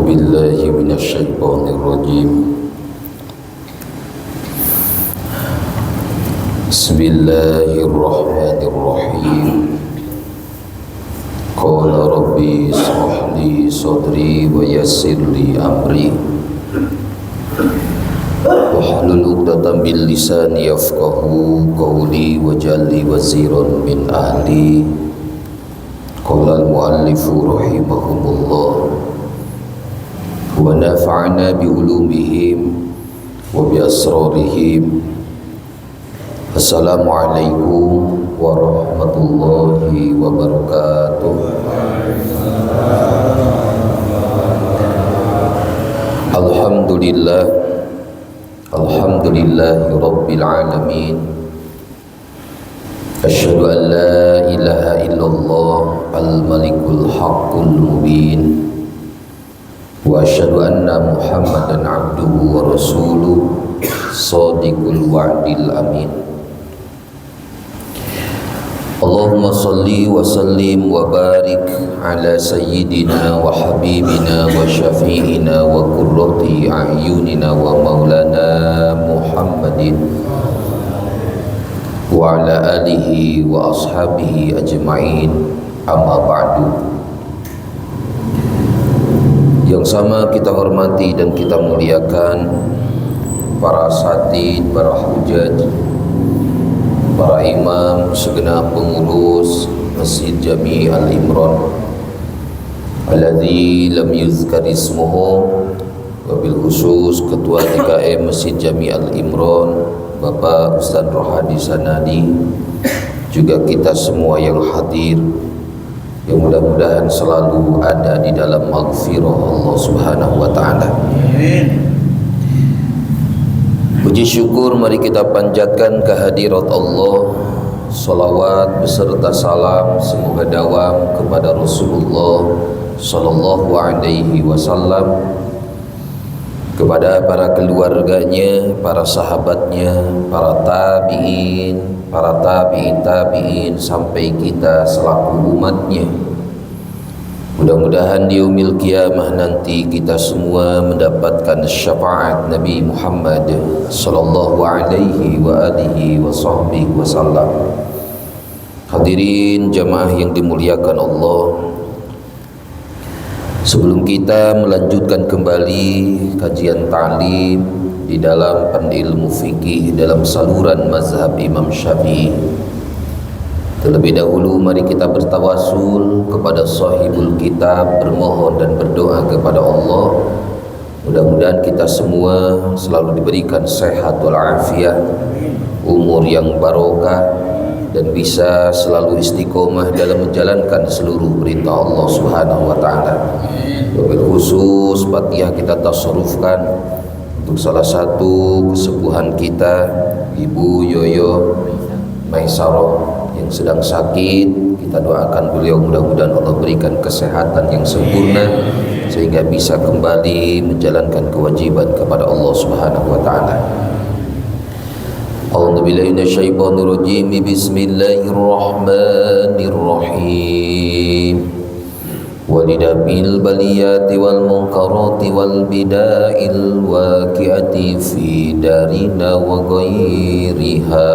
بالله من الشيطان الرجيم بسم الله الرحمن الرحيم قال ربي اشرح لي صدري ويسر لي أمري واحلل عقدة من لساني يفقهوا قولي واجعل لي وزيرا من أهلي قال المؤلف رحمه الله ونفعنا بعلومهم وبأسرارهم. Assalamualaikum warahmatullahi wabarakatuh. Alhamdulillah, alhamdulillahi rabbil alamin. Asyhadu an la ilaha illallah al-malikul haqqul mubin. Wa asyhadu anna Muhammadan abduhu wa rasuluh shadiqul wa'dil amin. Allahumma salli wa sallim wa barik ala sayyidina wa habibina wa syafi'ina wa qurrati a'yunina wa maulana Muhammadin wa ala alihi wa ashabihi ajma'in, amma ba'du. Yang sama kita hormati dan kita muliakan para asatidz, para hujaj, para imam, segenap pengurus Masjid Jami' Al-Imran alladzi lam yuzkar ismuhu, wabil khusus Ketua DKM Masjid Jami' Al-Imran Bapak Ustaz Rohadi Sanadi, juga kita semua yang hadir, yang mudah-mudahan selalu ada di dalam maghfirah Allah Subhanahu wa taala. Puji syukur mari kita panjatkan kehadirat Allah. Salawat beserta salam semoga dawam kepada Rasulullah sallallahu alaihi wasallam, kepada para keluarganya, para sahabatnya, para tabi'in, para tabi'in sampai kita selaku umatnya. Mudah-mudahan di yaumil qiyamah nanti kita semua mendapatkan syafaat Nabi Muhammad sallallahu alaihi wa alihi wa sahbihi wasallam. Hadirin jamaah yang dimuliakan Allah, sebelum kita melanjutkan kembali kajian ta'lim di dalam penilmu fikih dalam saluran mazhab Imam Syafi'i, terlebih dahulu mari kita bertawasul kepada sahibul kitab, bermohon dan berdoa kepada Allah. Mudah-mudahan kita semua selalu diberikan sehat wal afiat, umur yang barokah, dan bisa selalu istiqomah dalam menjalankan seluruh perintah Allah Subhanahu wa taala. Wabil khusus Fatihah kita tasarrufkan untuk salah satu kesepuhan kita, Ibu Yoyo Maisarah yang sedang sakit. Kita doakan beliau mudah-mudahan Allah berikan kesehatan yang sempurna sehingga bisa kembali menjalankan kewajiban kepada Allah Subhanahu wa taala. A'udzubillahi minasyaitonir rajim. Bismillahirrahmanirrahim. Walidabil baliyati wal munkarati wal bida'il waqi'ati fi darina wa ghairiha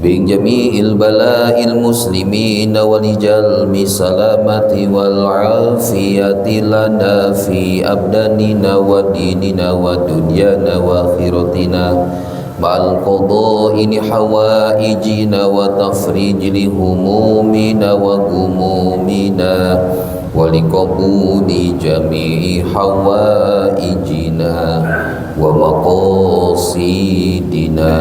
bin jami'il bala'il muslimina walijalmi salamati wal afiyati lana fi abdanina wa dinina wa dunyana wa akhiratina ma'al qada'i hawaijina wa tafrij li humumina wa gumumina wa liqabuli jami'i hawaijina wa maqasidina.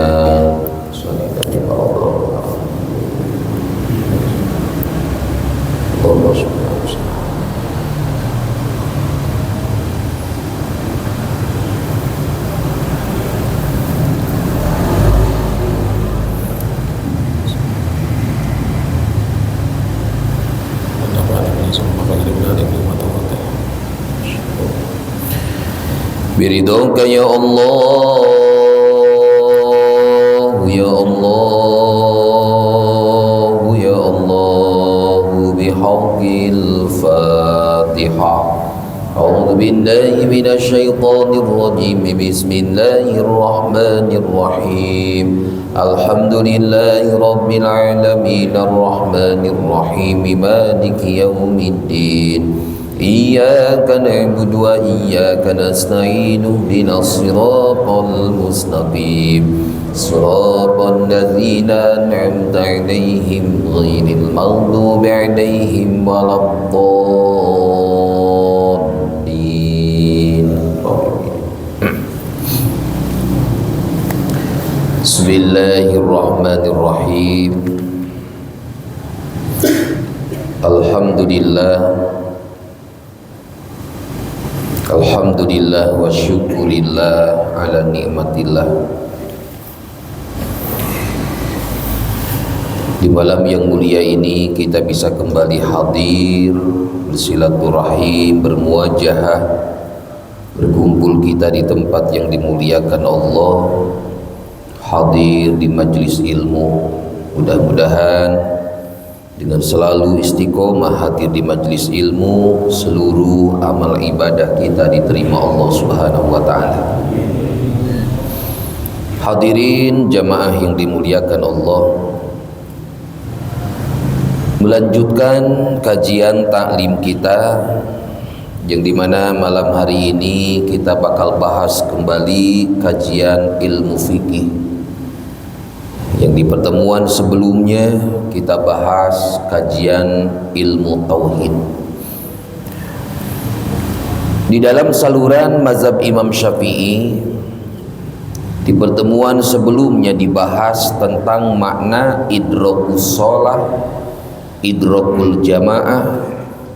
Biridhoka ya Allah, ya Allah, ya Allah, bihaqqil Fatihah. أعوذ بالله من الشيطان الرجيم بسم الله الرحمن الرحيم الحمد لله رب العالمين الرحمن الرحيم مالك يوم الدين إياك نعبد وإياك نستعين اهدنا الصراط المستقيم صراط الذين أنعمت عليهم غير المغضوب عليهم ولا الضالين. بسم الله الرحمن الرحيم الحمد لله wa syukurillah ala nikmatillah. Di malam yang mulia ini kita bisa kembali hadir, bersilaturahim, bermuajahah, berkumpul kita di tempat yang dimuliakan Allah, hadir di majlis ilmu. Mudah-mudahan dengan selalu istiqomah hadir di majlis ilmu, seluruh amal ibadah kita diterima Allah Subhanahu wa taala. Hadirin jamaah yang dimuliakan Allah, melanjutkan kajian taklim kita yang dimana malam hari ini kita bakal bahas kembali kajian ilmu fikih. Yang di pertemuan sebelumnya kita bahas kajian ilmu tauhid. Di dalam saluran mazhab Imam Syafi'i, di pertemuan sebelumnya dibahas tentang makna idrakus shalah, idrakul jamaah,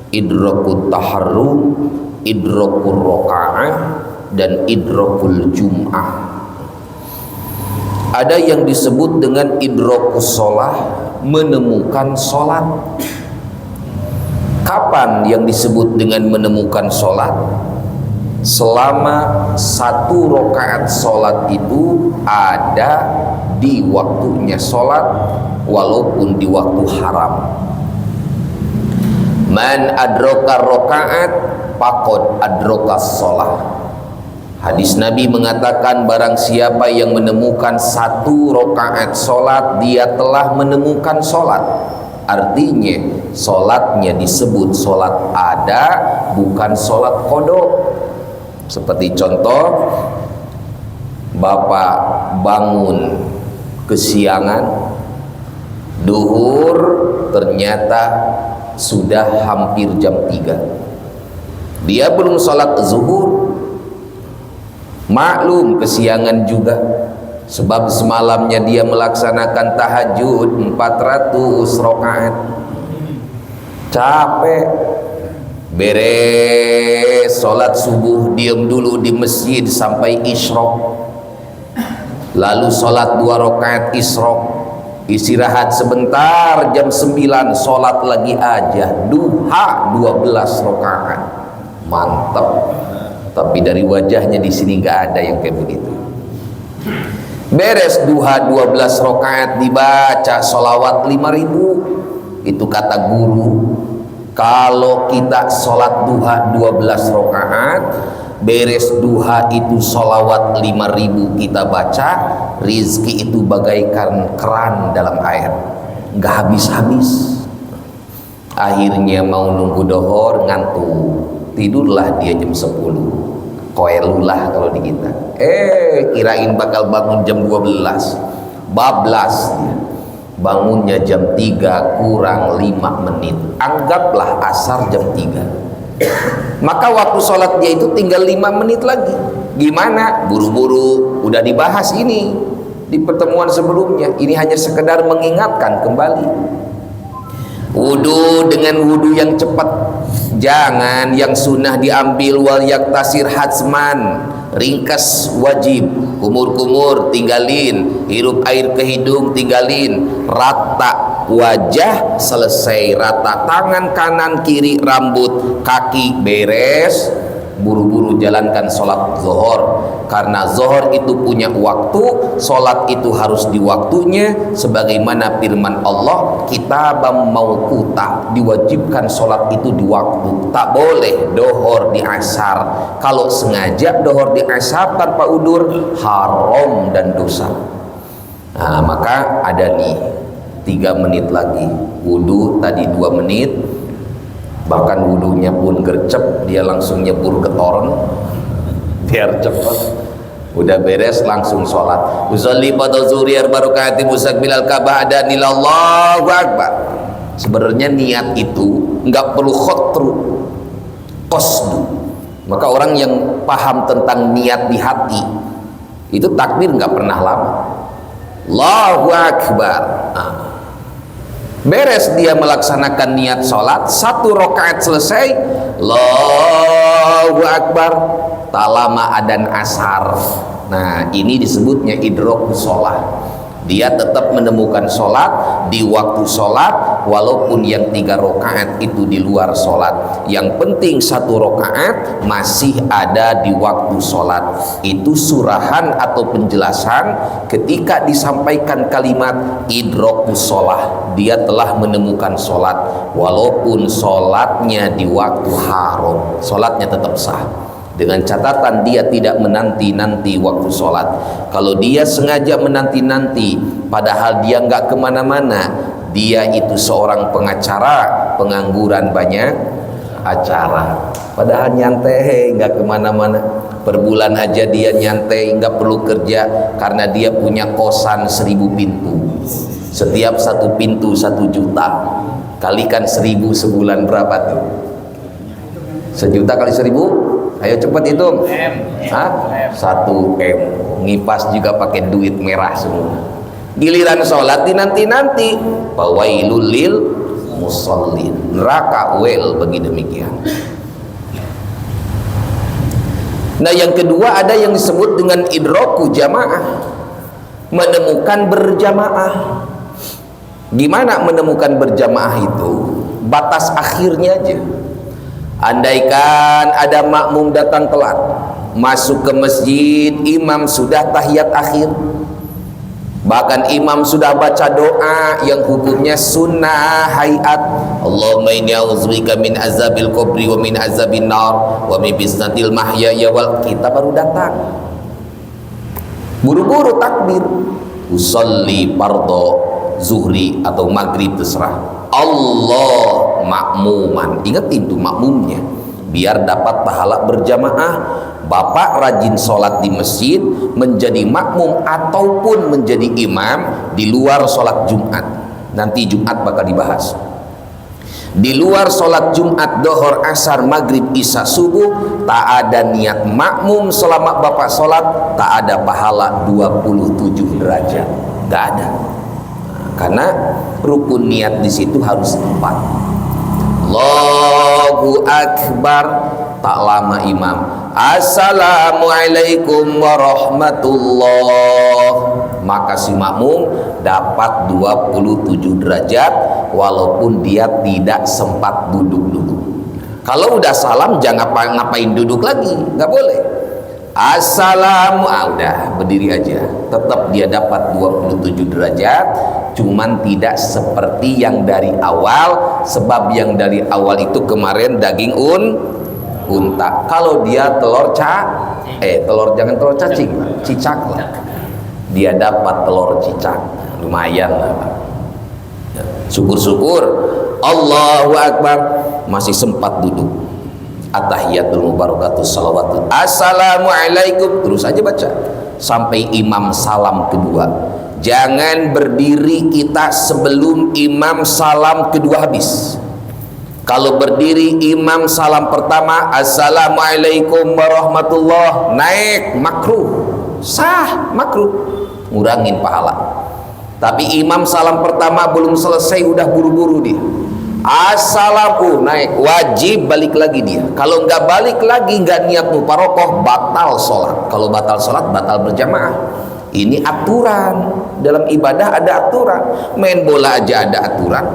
idrakul taharrum, idrakul rakaah, dan idrakul jum'ah. Ada yang disebut dengan idrakus shalah, menemukan sholat. Kapan yang disebut dengan menemukan sholat? Selama satu rakaat sholat itu ada di waktunya sholat, walaupun di waktu haram. Man adraka rakaat faqad adrakas sholat. Hadis Nabi mengatakan barang siapa yang menemukan satu rakaat sholat, dia telah menemukan sholat. Artinya sholatnya disebut sholat ada, bukan sholat qada. Seperti contoh, bapak bangun kesiangan, duhur ternyata sudah hampir jam 3. Dia belum sholat zuhur. Maklum kesiangan juga, sebab semalamnya dia melaksanakan tahajud 400 rakaat. Capek, beres sholat subuh, diam dulu di masjid sampai isyraq, lalu sholat 2 rakaat isyraq, istirahat sebentar, jam 9 sholat lagi aja duha 12 rakaat. Mantap. Tapi dari wajahnya di sini nggak ada yang kayak begitu. Beres duha 12 rakaat, dibaca sholawat 5.000. Itu kata guru, kalau kita sholat duha 12 rakaat, beres duha itu sholawat 5.000 kita baca, rizki itu bagaikan keran dalam air, nggak habis-habis. Akhirnya mau nunggu dohor, ngantuk, tidurlah dia jam 10. Koelulah kalau di kita. Kirain bakal bangun jam 12. Bablas dia. Bangunnya jam 3 kurang 5 menit. Anggaplah asar jam 3. Maka waktu sholat dia itu tinggal 5 menit lagi. Gimana? Buru-buru. Udah dibahas ini di pertemuan sebelumnya. Ini hanya sekedar mengingatkan kembali. Wudu dengan wudu yang cepat, jangan yang sunnah diambil. Wal yaktasir hatsman, ringkas wajib, kumur-kumur tinggalin, hirup air ke hidung tinggalin, rata wajah selesai, rata tangan kanan kiri, rambut kaki beres, buru-buru jalankan sholat zuhur, karena zuhur itu punya waktu, sholat itu harus di waktunya, sebagaimana firman Allah, kitabam mauquta, diwajibkan sholat itu di waktu, tak boleh dohor di asar. Kalau sengaja dohor di asar tanpa udur, haram dan dosa. Nah, maka ada nih 3 menit lagi, wudu tadi 2 menit, bahkan wudunya pun gercep, dia langsung nyebur ke toren biar cepet. Udah beres langsung sholat. Usolli pada zuhri arba'rakaati musaqbilal ka'bah dan Allahu akbar. Sebenarnya niat itu nggak perlu khotru, qasdu. Maka orang yang paham tentang niat di hati itu takbir nggak pernah lama. Allahu akbar. Beres dia melaksanakan niat sholat, 1 rakaat selesai, Allahu akbar, tak lama adzan asar. Nah, ini disebutnya idrokus sholat. Dia tetap menemukan sholat di waktu sholat, walaupun yang 3 rakaat itu di luar sholat. Yang penting 1 rakaat masih ada di waktu sholat. Itu surahan atau penjelasan ketika disampaikan kalimat idrokus sholat. Dia telah menemukan sholat, walaupun sholatnya di waktu haram, sholatnya tetap sah. Dengan catatan dia tidak menanti-nanti waktu sholat. Kalau dia sengaja menanti-nanti, padahal dia nggak kemana-mana, dia itu seorang pengacara, pengangguran banyak acara. Padahal nyantai, nggak kemana-mana. Per bulan aja dia nyantai, nggak perlu kerja, karena dia punya kosan 1000 pintu. Setiap 1 pintu 1 juta. Kalikan 1000 sebulan berapa tuh? 1 juta kali 1000? Ayo cepat hitung. Hah? 1 M. Ngipas juga pakai duit merah semua. Giliran sholat dinanti-nanti. Fawailul lil musallin. Neraka wel bagi demikian. Nah, yang kedua ada yang disebut dengan idroku jamaah. Menemukan berjamaah. Gimana menemukan berjamaah itu? Batas akhirnya aja. Andaikan ada makmum datang telat, masuk ke masjid, imam sudah tahiyat akhir, bahkan imam sudah baca doa yang hukumnya sunnah hayat, Allahumma inni a'udzubika min azabil qabri wa min azabin nar wa min fitnatil mahya wal, kita baru datang, buru-buru takbir, usolli fardhu zuhri atau maghrib terserah, Allah makmuman, ingat itu makmumnya, biar dapat pahala berjamaah. Bapak rajin sholat di masjid, menjadi makmum ataupun menjadi imam di luar sholat Jumat. Nanti Jumat bakal dibahas. Di luar sholat Jumat, dohor, asar, maghrib, isya, subuh, tak ada niat makmum selama bapak sholat, tak ada pahala 27 derajat, gak ada. Karena rukun niat di situ harus 4. Allahu akbar, tak lama imam, assalamualaikum warahmatullah, maka si makmum dapat 27 derajat walaupun dia tidak sempat duduk-duduk. Kalau udah salam jangan ngapain duduk lagi, nggak boleh. Assalamu, udah berdiri aja, tetap dia dapat 27 derajat, cuman tidak seperti yang dari awal, sebab yang dari awal itu kemarin daging unta. Kalau dia telur jangan telur cacing, cicak lah, dia dapat telur cicak, lumayan lah. Syukur-syukur, Allahu akbar, masih sempat duduk. At-tahiyatul mubarakatus salawatu, assalamualaikum, terus aja baca sampai imam salam kedua. Jangan berdiri kita sebelum imam salam kedua habis. Kalau berdiri imam salam pertama, assalamualaikum warahmatullah, naik, makruh, sah, makruh, ngurangin pahala. Tapi imam salam pertama belum selesai udah buru-buru dia, assalamu, naik, wajib balik lagi dia. Kalau nggak balik lagi, nggak niat mubarokoh, batal sholat. Kalau batal sholat, batal berjamaah. Ini aturan dalam ibadah, ada aturan. Main bola aja ada aturan.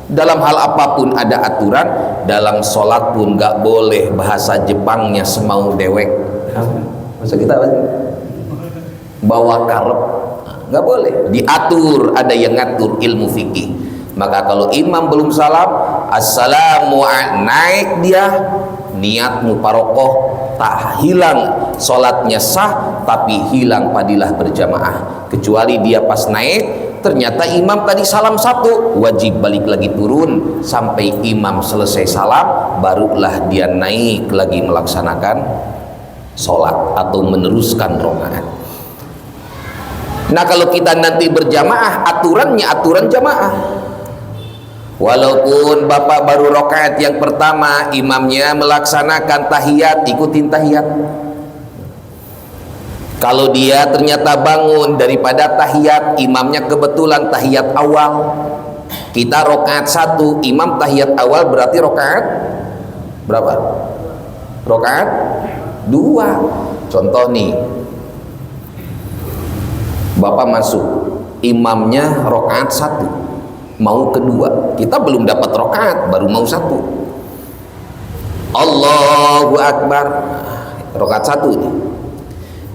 Dalam hal apapun ada aturan. Dalam sholat pun gak boleh bahasa Jepangnya semau dewek. Masa kita apa sih? Bawa karep, gak boleh. Diatur, ada yang ngatur ilmu fikih. Maka kalau imam belum salam, assalamu naik dia, niatmu parokoh, tak hilang sholatnya sah, tapi hilang fadilah berjamaah. Kecuali dia pas naik ternyata imam tadi salam satu, wajib balik lagi turun sampai imam selesai salam, barulah dia naik lagi melaksanakan sholat atau meneruskan rokaat. Nah kalau kita nanti berjamaah, aturannya aturan jamaah. Walaupun bapak baru rokaat yang pertama, imamnya melaksanakan tahiyat, ikutin tahiyat. Kalau dia ternyata bangun daripada tahiyat, imamnya kebetulan tahiyat awal, kita rokaat 1, imam tahiyat awal, berarti rokaat berapa? Rokaat 2. Contoh nih, bapak masuk, imamnya rokaat 1, mau kedua, kita belum dapat rokaat, baru mau 1. Allahu Akbar, rokaat 1 ini.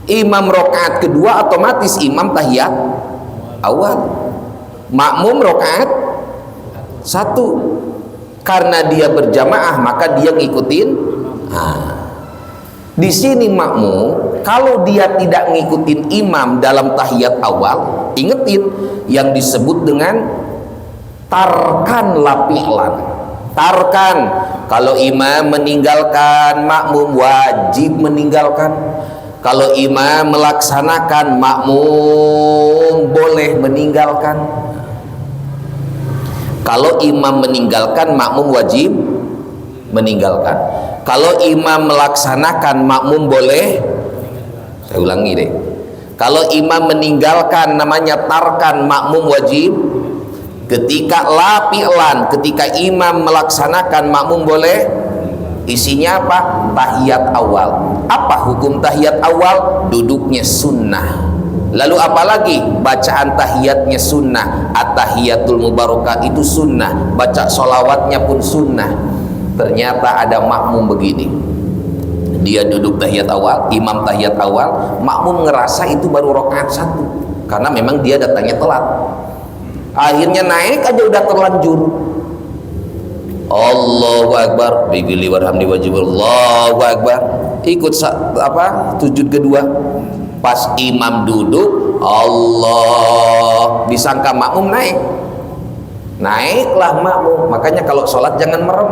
Imam rokaat kedua, otomatis imam tahiyat awal, makmum rokaat 1. Karena dia berjamaah maka dia ngikutin. Di sini makmum kalau dia tidak ngikutin imam dalam tahiyat awal, ingetin yang disebut dengan tarkan lapilan. Tarkan, kalau imam meninggalkan, makmum wajib meninggalkan. Kalau imam melaksanakan, makmum boleh meninggalkan. Kalau imam meninggalkan, makmum wajib meninggalkan. Kalau imam melaksanakan, makmum boleh. Saya ulangi deh. Kalau imam meninggalkan, namanya tarkan, makmum wajib. Ketika lapilan, ketika imam melaksanakan, makmum boleh. Isinya apa? Tahiyat awal. Apa hukum tahiyat awal? Duduknya sunnah. Lalu apalagi? Bacaan tahiyatnya sunnah. At-tahiyatul mubarakah itu sunnah. Baca sholawatnya pun sunnah. Ternyata ada makmum begini, dia duduk tahiyat awal, imam tahiyat awal, makmum ngerasa itu baru rakaat 1 karena memang dia datangnya telat. Akhirnya naik aja udah terlanjur. Allahu Akbar, bigili warhamni wajibul, Allahu Akbar, ikut sujud kedua. Pas imam duduk, Allah, disangka makmum naiklah makmum. Makanya kalau sholat jangan merem,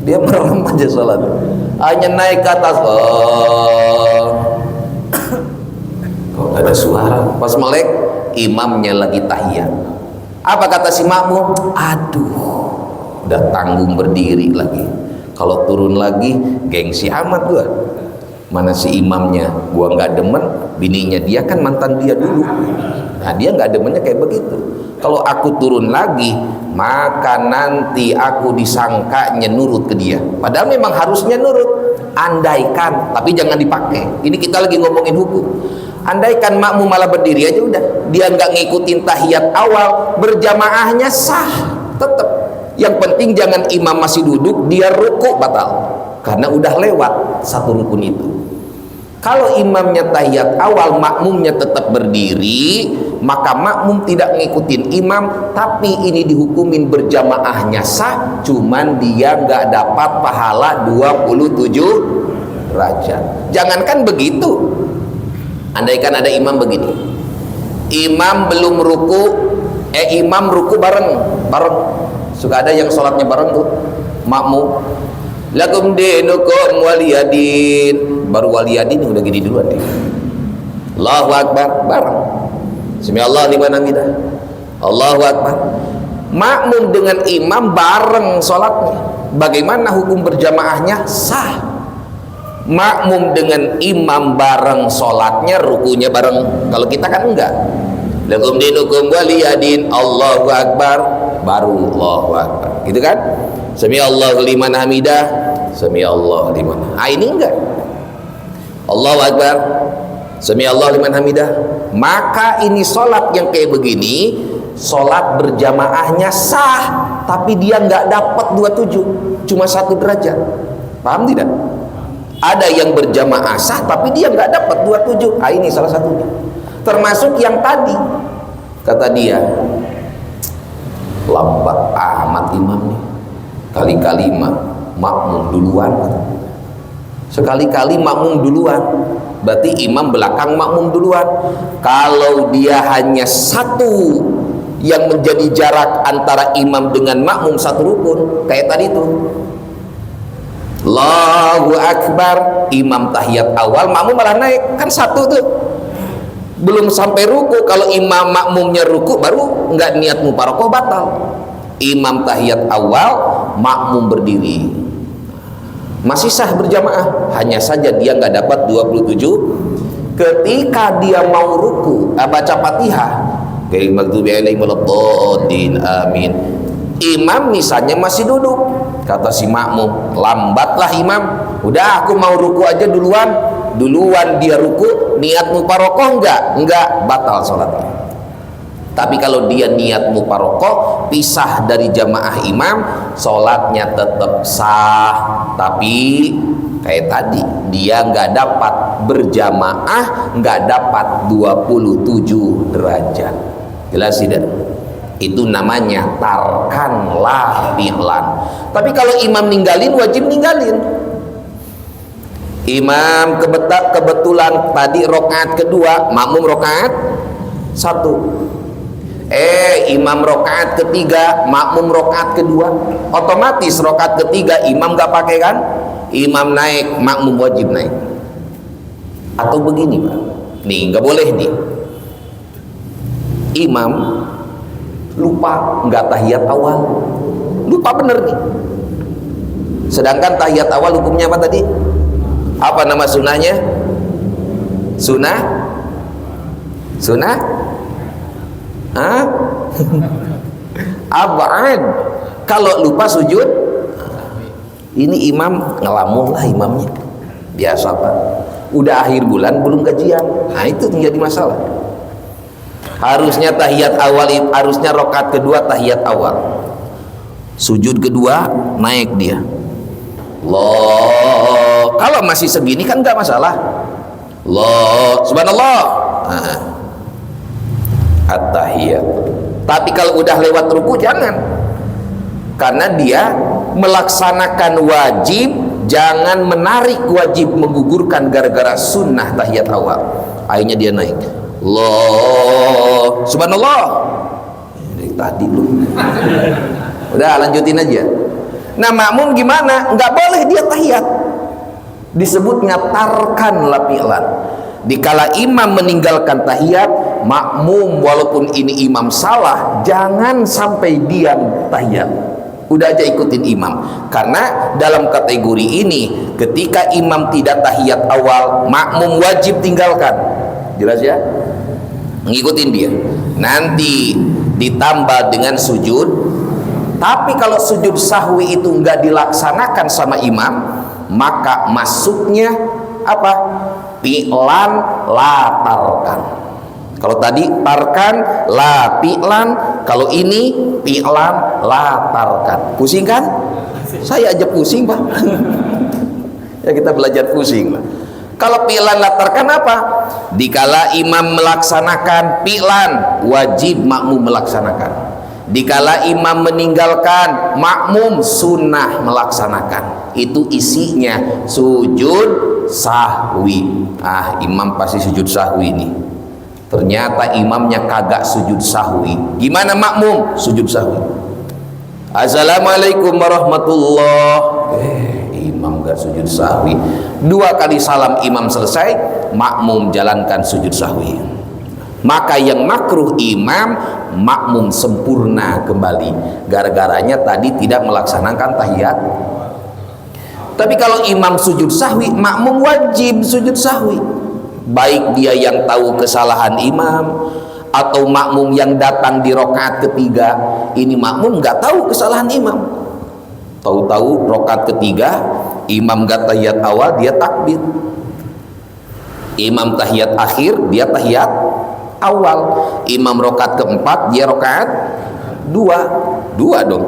dia merem aja sholat, hanya naik ke atas. Kok gak ada suara? Pas melek, imamnya lagi tahiyat. Apa kata si makmum? Aduh, udah tanggung berdiri lagi. Kalau turun lagi, gengsi amat gua. Mana si imamnya? Gua nggak demen, bininya dia kan mantan dia dulu. Nah dia nggak demennya kayak begitu. Kalau aku turun lagi, maka nanti aku disangkanya nurut ke dia. Padahal memang harusnya nurut. Andaikan, tapi jangan dipakai. Ini kita lagi ngomongin hukum. Andaikan makmum malah berdiri aja udah, dia nggak ngikutin tahiyat awal, berjamaahnya sah tetap. Yang penting jangan imam masih duduk, dia ruku batal, karena udah lewat satu rukun itu. Kalau imamnya tahiyat awal, makmumnya tetap berdiri, maka makmum tidak ngikutin imam, tapi ini dihukumin berjamaahnya sah, cuman dia nggak dapat pahala 27 derajat. Jangankan begitu, andaikan ada imam begini, imam belum ruku, imam ruku bareng. Suka ada yang sholatnya bareng tuh, makmum. Lakum dinukum waliyadin, baru waliyadin udah gini duluan deh. Allahu Akbar bareng. Bismillah liman hamidah. Allahu Akbar. Makmum dengan imam bareng sholatnya. Bagaimana hukum berjamaahnya? Sah. Makmum dengan imam bareng sholatnya, rukunya bareng. Kalau kita kan enggak. Lakum dinukum waliyadin, Allahu Akbar, baru Allahu Akbar, gitu kan? Sami Allahu liman hamidah, sami Allahu liman. Ini enggak. Allahu Akbar, sami Allahu liman hamidah. Maka ini sholat yang kayak begini sholat berjamaahnya sah, tapi dia nggak dapat 27, cuma 1 derajat. Paham tidak? Ada yang berjamaah sah tapi dia nggak dapat 27. Ini salah satunya. Termasuk yang tadi kata dia, lambat amat imam nih, kali-kali makmum duluan, sekali-kali makmum duluan, berarti imam belakang makmum duluan. Kalau dia hanya 1 yang menjadi jarak antara imam dengan makmum 1 rukun, kayak tadi tuh, Allahu Akbar, imam tahiyat awal, makmum malah naik, kan 1 tuh, belum sampai ruku. Kalau imam makmumnya ruku baru nggak niat mubarakah, batal. Imam tahiyat awal, makmum berdiri, masih sah berjamaah, hanya saja dia nggak dapat 27. Ketika dia mau ruku, baca Fatihah, amin, imam misalnya masih duduk, kata si makmum, lambatlah imam, udah aku mau ruku aja duluan dia ruku, niat mubarakah enggak, batal sholatnya. Tapi kalau dia niat mubarakah, pisah dari jamaah imam, sholatnya tetap sah. Tapi kayak tadi, dia nggak dapat berjamaah, nggak dapat 27 derajat. Jelas tidak? Itu namanya tarkan la fi'lan. Tapi kalau imam ninggalin, wajib ninggalin. Imam kebetulan tadi rokaat kedua, makmum rokaat 1. Imam rokaat ketiga, makmum rokaat kedua, otomatis rokaat ketiga imam gak pakai kan? Imam naik, makmum wajib naik. Atau begini Pak, nih nggak boleh nih, imam lupa nggak tahiyat awal, lupa bener nih. Sedangkan tahiyat awal hukumnya apa tadi? Apa nama sunahnya? Sunah? Ab'ad. Kalau lupa sujud, ini imam ngelamun lah imamnya, biasa Pak, udah akhir bulan belum gajian, nah itu menjadi masalah. Harusnya tahiyat awal, harusnya rokaat kedua tahiyat awal, sujud kedua naik dia, Allah. Kalau masih segini kan nggak masalah, Allah subhanallah, at-tahiyat. Tapi kalau udah lewat ruku jangan, karena dia melaksanakan wajib, jangan menarik wajib, menggugurkan gara-gara sunnah tahiyat awal. Akhirnya dia naik, Allah subhanallah, dari tadi lu udah lanjutin aja. Nah makmum gimana? Nggak boleh dia tahiyat, disebutnya tarkan la fi'lan. Dikala imam meninggalkan tahiyat, makmum walaupun ini imam salah, jangan sampai diam tahiyat, udah aja ikutin imam. Karena dalam kategori ini, ketika imam tidak tahiyat awal, makmum wajib tinggalkan. Jelas ya? Ngikutin dia. Nanti ditambah dengan sujud. Tapi kalau sujud sahwi itu nggak dilaksanakan sama imam, maka masuknya apa? Fi'lan la tarkan. Kalau tadi tarkan la fi'lan, kalau ini fi'lan la tarkan. Pusing kan? Saya aja pusing Pak. Ya kita belajar pusing Pak. Kalau fi'lan la tarkan apa? Dikala imam melaksanakan fi'lan, wajib makmum melaksanakan. Dikala imam meninggalkan, makmum sunnah melaksanakan. Itu isinya sujud sahwi. Imam pasti sujud sahwi nih. Ternyata imamnya kagak sujud sahwi. Gimana makmum? Sujud sahwi. Assalamualaikum warahmatullahi. Imam gak sujud sahwi. 2 kali salam imam selesai, makmum jalankan sujud sahwi. Maka yang makruh imam, makmum sempurna kembali. Gara-garanya tadi tidak melaksanakan tahiyat. Tapi kalau imam sujud sahwi, makmum wajib sujud sahwi. Baik dia yang tahu kesalahan imam, atau makmum yang datang di rokaat ketiga. Ini makmum nggak tahu kesalahan imam, tahu-tahu rokaat ketiga imam gak tahiyat awal, dia takbir. Imam tahiyat akhir, dia tahiyat awal. Imam rokaat keempat, dia rokaat dua dong.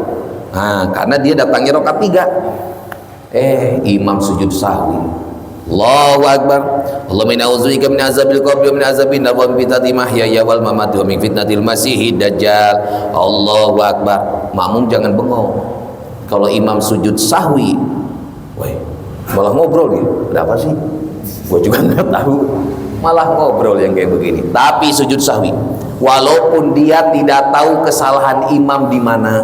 Nah, karena dia datangnya rokaat 3. Imam sujud sahwi. Allahu Akbar. Allahumma inna a'udzubika min azabil qabri wa min azabin nar wa min fitnatil mahya wal mamati wa min fitnatil masiihid dajjal. Allahu Akbar. Makmum jangan bengong. Kalau imam sujud sahwi, malah ngobrol gitu. Ada apa sih? Gua juga nggak tahu. Malah ngobrol yang kayak begini. Tapi sujud sahwi, walaupun dia tidak tahu kesalahan imam di mana.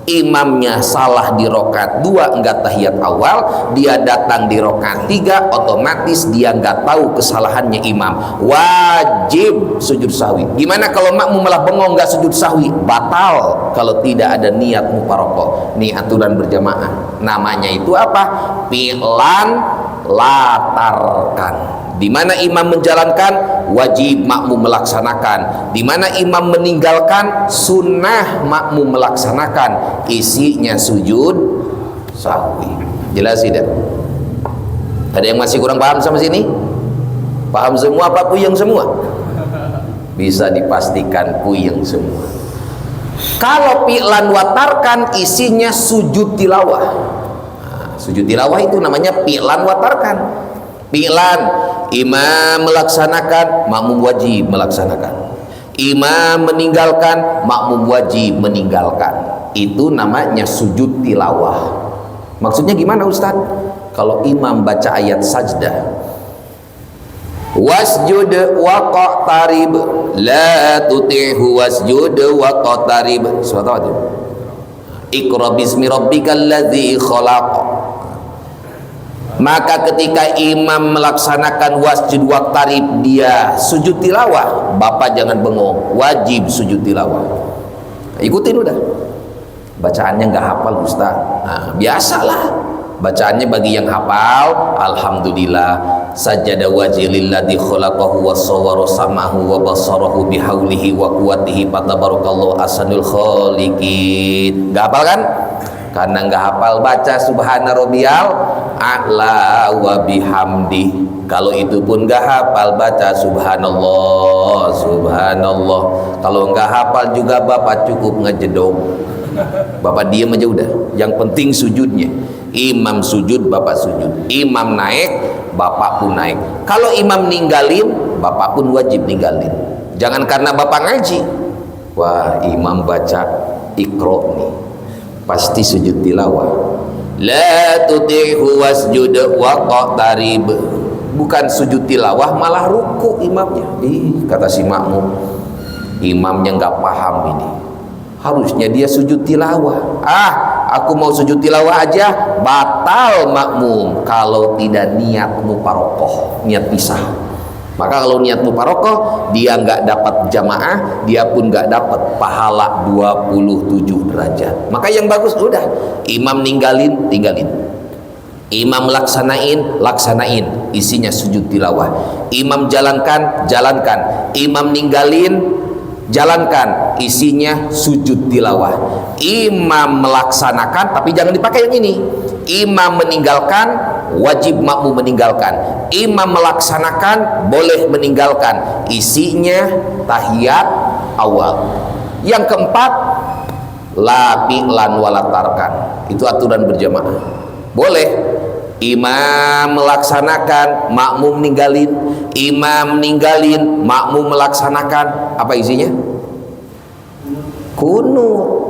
Imamnya salah di rokaat 2, enggak tahiyat awal, dia datang di rokaat 3, otomatis dia enggak tahu kesalahannya imam, wajib sujud sahwi. Gimana kalau makmum malah bengong enggak sujud sahwi? Batal kalau tidak ada niat mufaroqah. Ini aturan berjamaah. Namanya itu apa? Fi'lan latarkan. Di mana imam menjalankan, wajib makmum melaksanakan. Di mana imam meninggalkan, sunnah makmum melaksanakan. Isinya sujud sahwi. Jelas tidak? Ada yang masih kurang paham sama sini? Paham semua apa puyeng semua? Bisa dipastikan puyeng semua. Kalau fi'lan watarkan, isinya sujud tilawah. Sujud tilawah itu namanya fi'lan watarkan. Fi'lan, imam melaksanakan, makmum wajib melaksanakan. Imam meninggalkan, makmum wajib meninggalkan. Itu namanya sujud tilawah. Maksudnya gimana Ustaz? Kalau imam baca ayat sajdah, wasjud waqtarib, la tuti'hu wasjud waqtarib. Surat apa itu? Iqra bismi rabbikal ladzi khalaq. Maka ketika imam melaksanakan wasjud waqtarib, dia sujud tilawah, bapak jangan bengong, wajib sujud tilawah. Ikutin udah. Bacaannya nggak hafal Ustaz. Nah, biasalah. Bacaannya bagi yang hafal, alhamdulillah. Sajada wajhililladzi khalaqahu wa sawwara samahu wa basarahu bihaulihi wa quwwatihi fatabarakallahu ahsanul khaliqin. Nggak hafal kan? Karena nggak hafal, baca subhana rabbiyal a'la wa bihamdi. Kalau itu pun nggak hafal, baca subhanallah, subhanallah. Kalau nggak hafal juga bapak cukup ngejedong, bapak diem aja udah. Yang penting sujudnya. Imam sujud, bapak sujud. Imam naik, bapak pun naik. Kalau imam ninggalin, bapak pun wajib ninggalin. Jangan karena bapak ngaji, wah imam baca Iqra nih, pasti sujud tilawah. La tuti'hu wasjud waqtarib. Bukan sujud tilawah, malah ruku imamnya. Kata si makmum, imamnya nggak paham ini. Harusnya dia sujud tilawah. Aku mau sujud tilawah aja, batal makmum kalau tidak niat mufaroqah, niat pisah. Maka kalau niat mufaroqah, dia nggak dapat jamaah, dia pun nggak dapat pahala 27 derajat. Maka yang bagus udah, imam tinggalin. Imam laksanain, isinya sujud tilawah. Imam jalankan. Imam ninggalin, jalankan, isinya sujud tilawah. Imam melaksanakan, tapi jangan dipakai yang ini. Imam meninggalkan, wajib makmum meninggalkan. Imam melaksanakan, boleh meninggalkan, isinya tahiyat awal. Yang keempat, la fi'lan walatarkan. Itu aturan berjamaah. Boleh imam melaksanakan, makmum ninggalin. Imam ninggalin, makmum melaksanakan. Apa isinya? Kunut.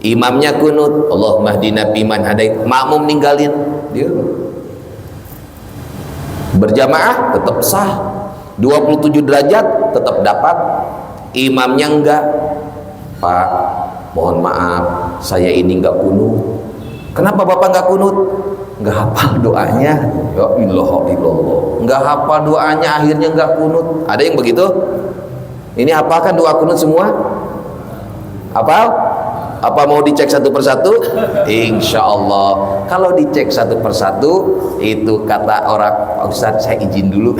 Imamnya kunut, Allahumma hdina fiman hadait, makmum ninggalin, dia berjamaah tetap sah, 27 derajat tetap dapat. Imamnya enggak, Pak mohon maaf saya ini enggak kunut. Kenapa bapak enggak kunut? Enggak hafal doanya. Ya ilaha illallah, enggak hafal doanya, akhirnya enggak kunut. Ada yang begitu? Ini hafalkan doa kunut semua? Hafal? Apa mau dicek satu persatu? Insya Allah. Kalau dicek satu persatu, itu kata orang, Pak Ustadz saya izin dulu,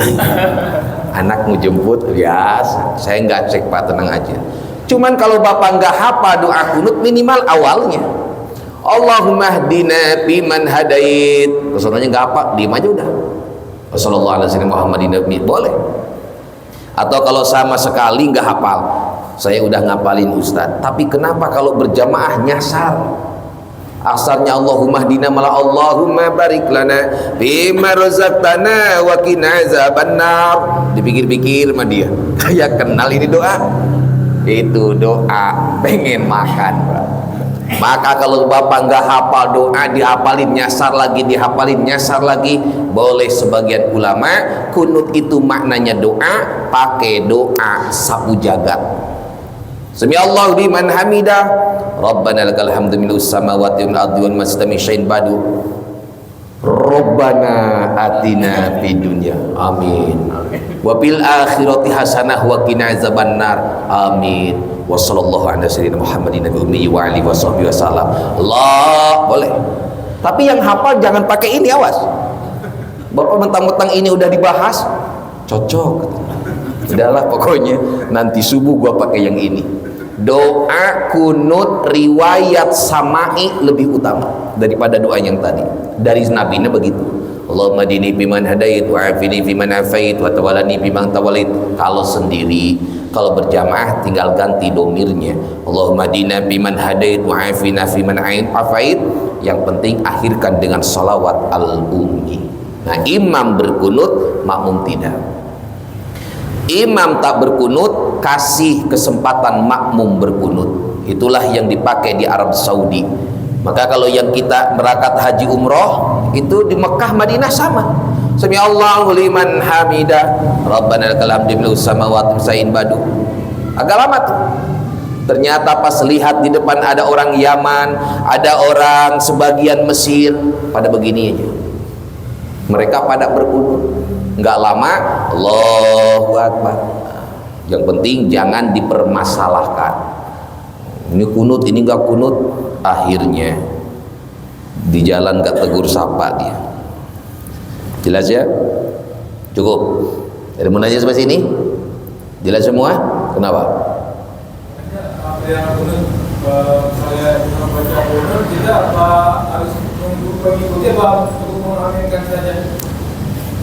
anak mau jemput, ya saya nggak cek Pak, tenang aja. Cuman kalau bapak nggak hafal doa kunut, minimal awalnya Allahumma hdina fiman hadait. Kesananya nggak apa, diem aja udah. Wassalamualaikum warahmatullahi wabarakatuh. Boleh. Atau kalau sama sekali nggak hafal, saya udah ngapalin Ustaz, tapi kenapa kalau berjamaah nyasar? Asarnya Allahumma hdina malah Allahumma barik lana bima razaqtana wa qina azabannar. Dipikir-pikir sama dia, kayak kenal ini doa. Itu doa pengen makan, Pak. Maka kalau bapak nggak hafal doa, dihafalin nyasar lagi, dihafalin nyasar lagi. Boleh sebagian ulama kunut itu maknanya doa, pakai doa sapu jagat. Sami Allahu liman hamidah, Rabbana lakal hamdu milus samawati wal ardi wal masdami syai'in badu. Rabbana atina fid dunya, amin. Wa fil akhirati hasanah wa qina azabannar, amin. Wa sallallahu ala sayyidina Muhammadin nabi ummi wa alihi washabbihi wasallam. Allah boleh. Tapi yang hafal jangan pakai ini, awas. Bapak mentang-mentang ini udah dibahas, cocok. Udahlah pokoknya nanti subuh gua pakai yang ini. Doa kunut riwayat samai lebih utama daripada doa yang tadi. Dari nabinya begitu. Allahumma dini fiman hadait wa afini fiman afait wa tawallani fiman tawallait. Kalau sendiri, kalau berjamaah tinggal ganti domirnya. Allahumma dina fiman hadait wa afina fiman afait. Yang penting akhirkan dengan salawat al-ummi. Nah, imam berkunut, makmum tidak. Imam tak berkunut, kasih kesempatan makmum berkunut. Itulah yang dipakai di Arab Saudi. Maka kalau yang kita berangkat haji umroh itu di Mekah Madinah sama. Sami Allahu liman hamidah, Rabbana lakal hamdu milus samawati syai'in badu. Agak lama tuh. Ternyata pas lihat di depan ada orang Yaman, ada orang sebagian Mesir, pada begini aja. Mereka pada berkunut. Enggak lama, Allahu Akbar. Yang penting jangan dipermasalahkan. Ini kunut, ini enggak kunut. Akhirnya di jalan gak tegur sapa dia. Jelas ya? Cukup. Ada mau nanya sampai sini? Jelas semua? Kenapa? Yang kunut, saya membaca kunut tidak apa harus mengikuti apa untuk mengaminkan saja?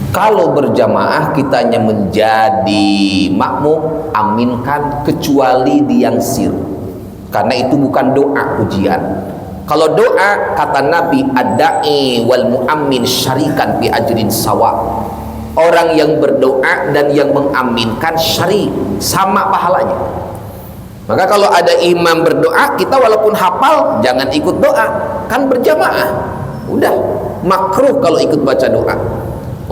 Kalau berjamaah kitanya menjadi makmum, aminkan kecuali di yang sir. Karena itu bukan doa pujian. Kalau doa kata Nabi ad-da'i wal mu'ammin syarikan bi ajrin sawa. Orang yang berdoa dan yang mengaminkan syarik, sama pahalanya. Maka kalau ada imam berdoa, kita walaupun hafal jangan ikut doa, kan berjamaah. Udah makruh kalau ikut baca doa.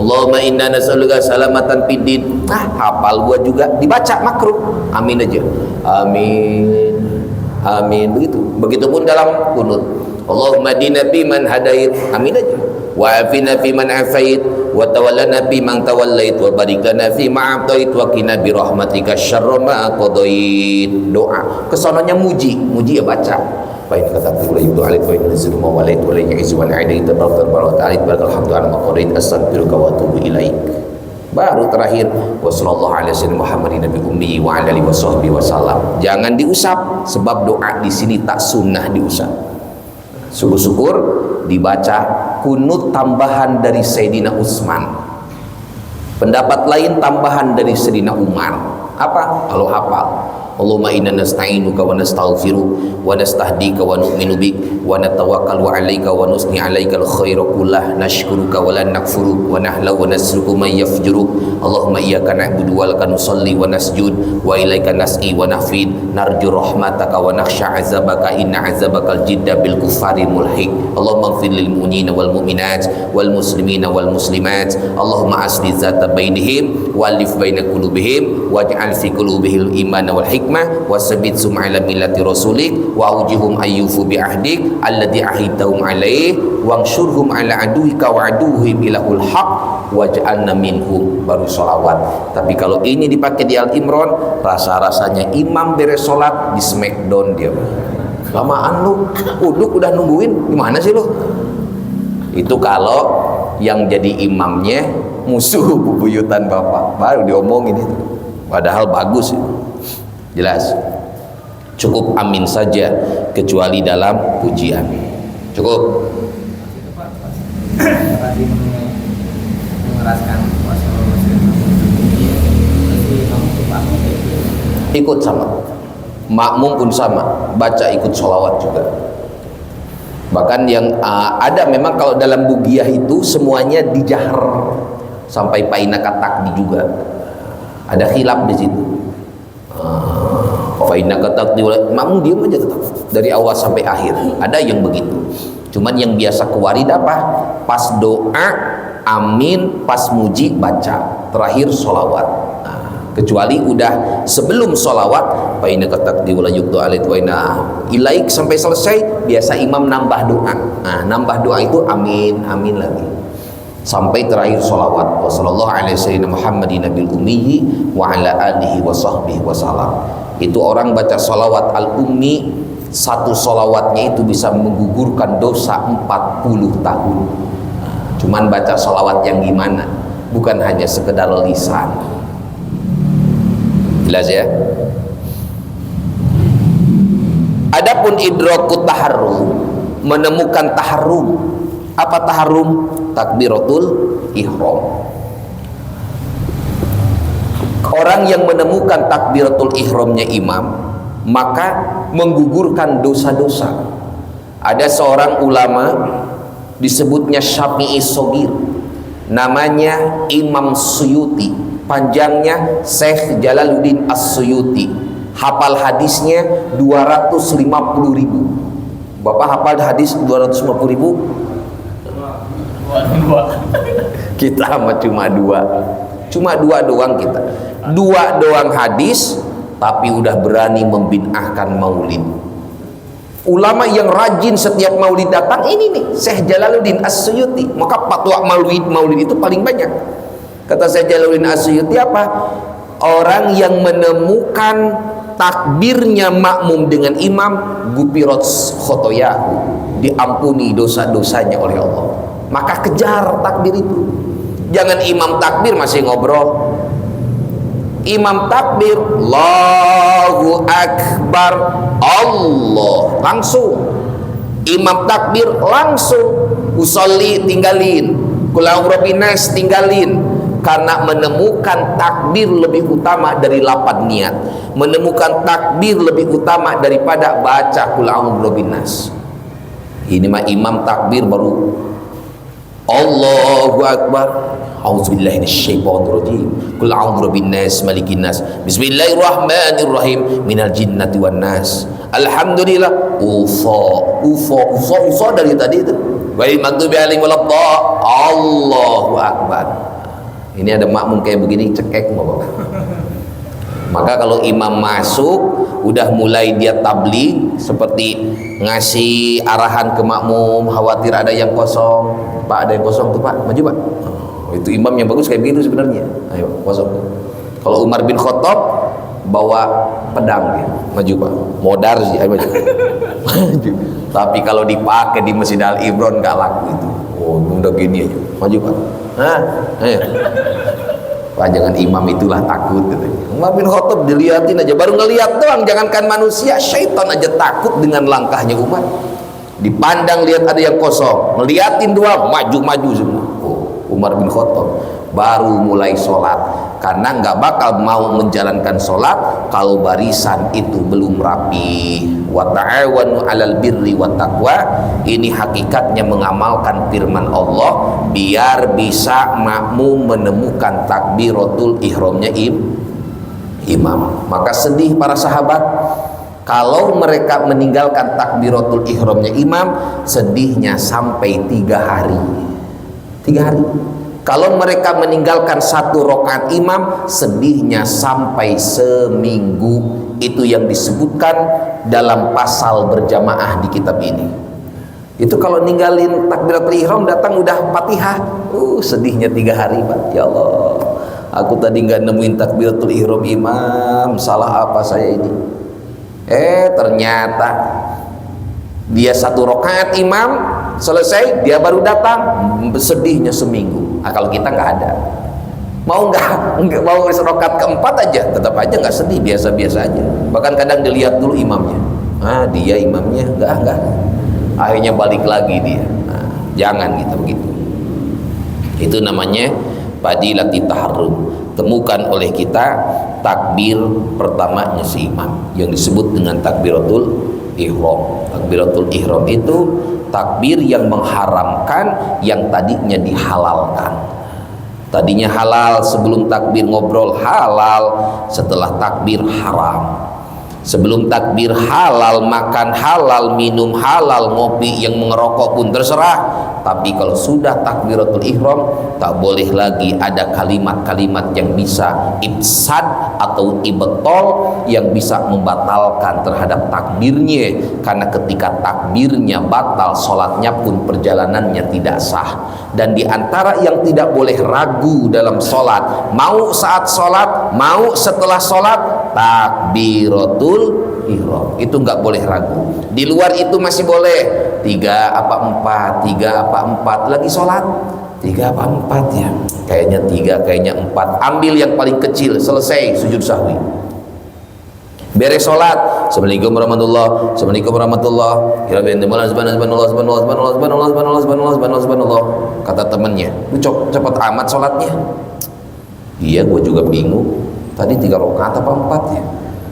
Allahumma inna nas'aluka salamatan fid din. Hafal gua juga dibaca makruh. Amin aja. Amin. Amin begitu. Begitupun dalam kunut. Allahumma dina fi man hadait. Amin aja. Wa afina fi man afait wa tawallana fi man tawallait wa barik lana fi ma atait wa qina bi rahmatika syarra ma qadait. Doa. Kesononya muji ya baca. Baik kata Allah itu alif wa innahu ma walait wa la ya'izu wa a'idai tabaraka wa ta'ala alhamdu ala maqarid astaghfiruka wa atubu ilaik. Baru terakhir wassallallahu ala sayyidina Muhammadin nabi ummi wa ala alihi washabbihi wasallam. Jangan diusap sebab doa di sini tak sunnah diusap. Syukur-syukur dibaca kunut tambahan dari Sayyidina Utsman. Pendapat lain tambahan dari Sayyidina Umar. Apa? Kalau hafal. Allahumma inna nasta'inuka wa nastaghfiruka wa nastahdika wa nu'minu bik wa natawakkalu 'alaika wa nusni 'alaikal khaira kullah nashkuruka wa la nakfuruk wa nahla wa nasruku man yafjuruk. Allahumma iyyaka na'budu wa laka nusalli wa nasjud wa ilaika nas'i wa nafid narju rahmataka wa nakhsha 'azabaka inna 'azabakal jidda bil kufari mulhiq. Allahumma ighfir lil mu'minina wal mu'minat wal muslimina wal muslimat. Allahumma asli zata bainihim wa alif baina qulubihim waj'al fi qulubihil imana wal hikmah wasabit sum'ala millati rasulik wa aujihum ayyufu bi ahdik alladhi ahidtahum alaih wangsyurhum ala aduhika wa aduhim ilahul haq waj'alna minhum. Baru sholawat. Tapi kalau ini dipakai di Al-Imran, rasa-rasanya imam beres sholat di smackdown dia. Lamaan lu, uduk udah nungguin, gimana sih lu? Itu kalau yang jadi imamnya musuh bubuyutan bapak, baru diomongin itu. Padahal bagus itu. Jelas. Cukup amin saja kecuali dalam pujian. Cukup. Tadi mengeraskan puasa ikut sama, makmum pun sama, baca ikut sholawat juga. Bahkan yang ada memang kalau dalam bugiyah itu semuanya dijahar sampai painaka takdi juga. Ada khilaf di situ. Painaka takdi, makmum diam aja tetap dari awal sampai akhir. Ada yang begitu. Cuman yang biasa kewarid apa? Pas doa, amin, pas muji baca, terakhir sholawat. Kecuali udah sebelum sholawat paina katakdi wala yuktu alit wa ina ilaik sampai selesai, biasa imam nambah doa. Nambah doa itu amin, amin lagi sampai terakhir sholawat. Wassallallahu alaihi wasallam Muhammadin nabil ummi wa ala alihi wa sahbihi wasallam. Itu orang baca sholawat al-ummi, satu sholawatnya itu bisa menggugurkan dosa 40 tahun. Cuman baca sholawat yang gimana, bukan hanya sekedar lisan. Jelas ya. Adapun idrakut taharrum, menemukan taharrum. Apa taharrum? Takbiratul ihram. Orang yang menemukan takbiratul ihramnya imam, maka menggugurkan dosa-dosa. Ada seorang ulama disebutnya Syafi'i Shogir, namanya Imam Suyuti, panjangnya Syekh Jalaluddin As-Suyuti. Hafal hadisnya 250.000. Bapak hafal hadis 250.000? Kita mah cuma dua doang kita. Dua doang hadis, tapi udah berani membid'ahkan maulid. Ulama yang rajin setiap maulid datang ini nih, Syekh Jalaluddin As-Suyuti. Maka fatwa maulid itu paling banyak. Kata Syekh Jalaluddin As-Suyuti apa? Orang yang menemukan takbirnya makmum dengan imam, gupirat khotoyahu, diampuni dosa-dosanya oleh Allah. Maka kejar takbir itu. Jangan imam takbir masih ngobrol. Imam takbir Allahu Akbar, Allah langsung. Imam takbir langsung. Usolli tinggalin, Qul a'udzu birabbinas tinggalin. Karena menemukan takbir lebih utama dari lapan niat. Menemukan takbir lebih utama daripada baca Qul a'udzu birabbinas. Ini mah imam takbir baru Allahu Akbar, a'udzubillahi minasyaitonirrajim, qul a'udzu birabbinas malikin nas, bismillahirrahmanirrahim, minal jinnati wan nas, alhamdulillah. Ufa dari tadi itu, wa maghdubi alaihim waladdallin, Allahu Akbar. Ini ada makmum kayak begini cekek mau. Maka kalau imam masuk udah mulai dia tabligh, seperti ngasih arahan ke makmum, khawatir ada yang kosong. Pak, ada yang kosong tuh Pak, maju Pak. Itu imam yang bagus kayak begitu sebenarnya. Ayo kosong. Kalau Umar bin Khattab bawa pedang ya, maju Pak. Modar sih, ayo maju. Maju. Tapi kalau dipakai di Masjid Al Imron nggak laku itu. Oh, udah gini aja, maju Pak. Ayo. Pak, jangan imam itulah takut. Umar bin Khattab dilihatin aja, baru ngelihat doang, jangankan manusia, syaitan aja takut dengan langkahnya Umar. Dipandang lihat ada yang kosong, ngeliatin doang, maju-maju semua. Oh, Umar bin Khattab baru mulai sholat, karena nggak bakal mau menjalankan sholat kalau barisan itu belum rapi. Wa ta'awanu 'alal birri wat taqwa. Ini hakikatnya mengamalkan firman Allah biar bisa makmum menemukan takbiratul ihramnya imam. Maka sedih para sahabat kalau mereka meninggalkan takbiratul ihramnya imam, sedihnya sampai 3 hari. 3 hari. Kalau mereka meninggalkan 1 rakaat imam, sedihnya sampai seminggu. Itu yang disebutkan dalam pasal berjamaah di kitab ini. Itu kalau ninggalin takbiratul ihram datang udah Fatihah, sedihnya 3 hari Pak. Ya Allah, aku tadi nggak nemuin takbiratul ihram imam, salah apa saya ini? Ternyata dia 1 rakaat imam selesai, dia baru datang, sedihnya seminggu. Kalau kita nggak ada, mau rakaat keempat aja, tetap aja nggak sedih, biasa-biasa aja. Bahkan kadang dilihat dulu imamnya, dia imamnya nggak, akhirnya balik lagi dia. Jangan gitu begitu. Itu namanya fadilati taharrum. Temukan oleh kita takbir pertamanya si imam yang disebut dengan takbiratul ihram. Takbiratul ihram itu takbir yang mengharamkan yang tadinya dihalalkan. Tadinya halal, sebelum takbir ngobrol halal, setelah takbir haram. Sebelum takbir halal, makan halal, minum halal, ngopi, yang mengerokok pun terserah. Tapi kalau sudah takbiratul ihram, tak boleh lagi ada kalimat-kalimat yang bisa ifsad atau ibtol, yang bisa membatalkan terhadap takbirnya. Karena ketika takbirnya batal, sholatnya pun perjalanannya tidak sah. Dan diantara yang tidak boleh ragu dalam sholat, mau saat sholat, mau setelah sholat, takbiratul ihram itu nggak boleh ragu. Di luar itu masih boleh 3 apa 4, 3 apa 4, lagi sholat 3 apa 4 ya, kayaknya 3, kayaknya 4, ambil yang paling kecil, selesai sujud sahwi, beres sholat, assalamualaikum warahmatullah, assalamualaikum warahmatullah, subhanallah, kata temennya, lu cepet amat sholatnya. Iya, gue juga bingung, tadi 3 rakaat apa 4 ya,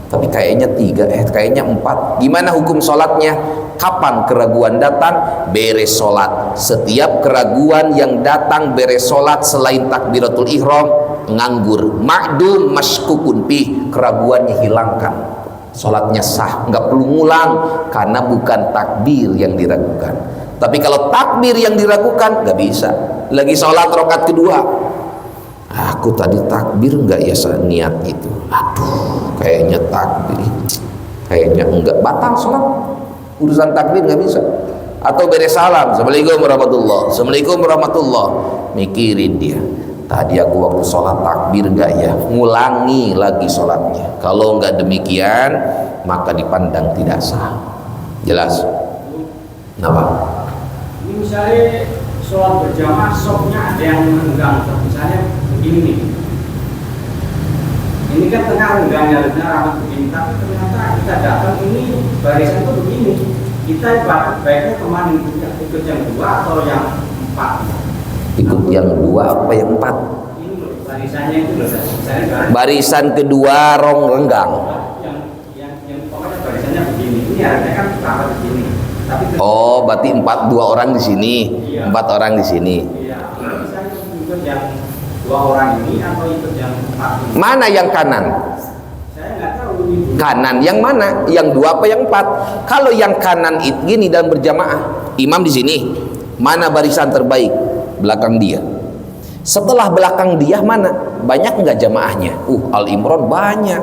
tapi kayaknya 3, kayaknya 4. Gimana hukum sholatnya? Kapan keraguan datang? Beres sholat. Setiap keraguan yang datang beres sholat selain takbiratul ihram, nganggur, ma'dum masykukun pih, keraguannya hilangkan, sholatnya sah, nggak perlu ngulang, karena bukan takbir yang diragukan. Tapi kalau takbir yang diragukan, nggak bisa. Lagi sholat rakaat kedua, aku tadi takbir nggak ya niat itu, aduh kayaknya takbir, kayaknya enggak, batal sholat, urusan takbir nggak bisa. Atau beres salam, assalamualaikum warahmatullah, assalamualaikum warahmatullah, mikirin dia, tadi aku waktu sholat takbir nggak ya, ngulangi lagi sholatnya. Kalau nggak demikian maka dipandang tidak sah. Jelas? Kenapa? Ini misalnya sholat berjamaah, sopnya ada yang menunggang, misalnya begini nih, ini kan tengah renggangnya rapat begini, tapi ternyata kita datang ini barisan tuh begini, kita baiknya kemana, ikut yang 2 atau yang 4? Ikut yang 2 apa yang 4? Ini barisannya itu loh, barisan kedua rong renggang. Yang pokoknya barisannya begini, ini harusnya kan rapat begini. Tapi oh, berarti 2 orang di sini, iya. 4 orang di sini. Iya, bisa ikut yang 2 orang ini atau ikut yang 4 ini? Mana yang kanan? Saya nggak tahu ini. Kanan yang mana? Yang 2 apa yang 4? Kalau yang kanan itu gini dalam berjamaah, imam di sini, mana barisan terbaik? Belakang dia. Setelah belakang dia mana? Banyak nggak jamaahnya? Al-Imran banyak.